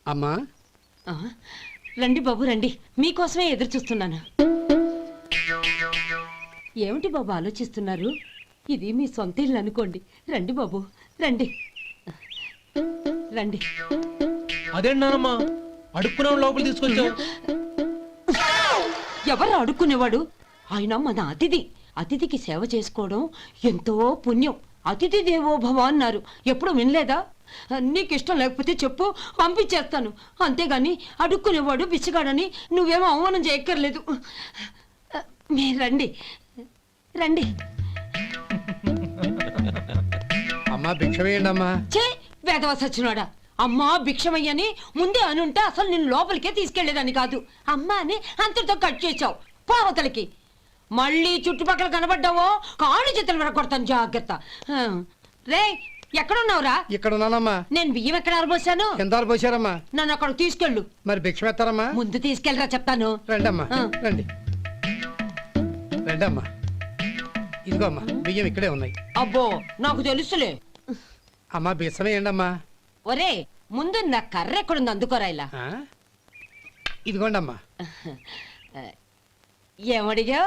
అమ్మా ఆ, రండి బాబు రండి, మీకోసమే ఎదురు చూస్తున్నాను. ఏమిటి బాబు ఆలోచిస్తున్నారు? ఇది మీ సొంత ఇల్లు అనుకోండి. రండి బాబు రండి రండి. అదేంటమ్మా అడుక్కునే లోపల తీసుకొచ్చావు? ఎవరు అడుక్కునేవాడు? ఆయన మన అతిథి. అతిథికి సేవ చేసుకోవడం ఎంతో పుణ్యం. అతిథి దేవో భవ అన్నారు, ఎప్పుడు వినలేదా? నీకు ఇష్టం లేకపోతే చెప్పు, పంపించేస్తాను. అంతేగాని అడుక్కునేవాడు బిచ్చగాడని నువ్వేమో అవమానం చేయక్కర్లేదు. మీరు రండి రండి. అమ్మా భిక్ష వేయండి అమ్మా. చే వేదవ సచ్చినోడా, అమ్మా భిక్షమయ్యని ముందే అనుంటే అసలు నేను లోపలికే తీసుకెళ్లేదని కాదు. అమ్మా అని అంతటితో కట్ చేసావు. పావతలకి మళ్ళీ చుట్టుపక్కల కనబడ్డావో కాళ్ళు చేతులు విరగొడతాను, జాగ్రత్త. రే ఎక్కడున్నావురా? ఇక్కడ ఉన్నానమ్మా. నేను బియ్యం ఎక్కడ ఆరబోసాను? ఎంత పోసారమ్మా? నన్ను అక్కడ తీసుకెళ్ళు. మరి భిక్ష పెడతారమ్మా? ముందు తీసుకెళ్ళరా చెప్తాను. రండమ్మా ఆ. రండి రండమ్మా. ఇదిగో అమ్మా బియ్యం ఇక్కడే ఉన్నాయి. అబ్బో నాకు తెలుసులే. అమ్మా బిసం వేయండి అమ్మా. ఒరే ముందు నా కర్ర ఎక్కడుంది, అందుకోరా ఇలా. ఆ? ఇదిగోండి అమ్మా. ఏమడిగా?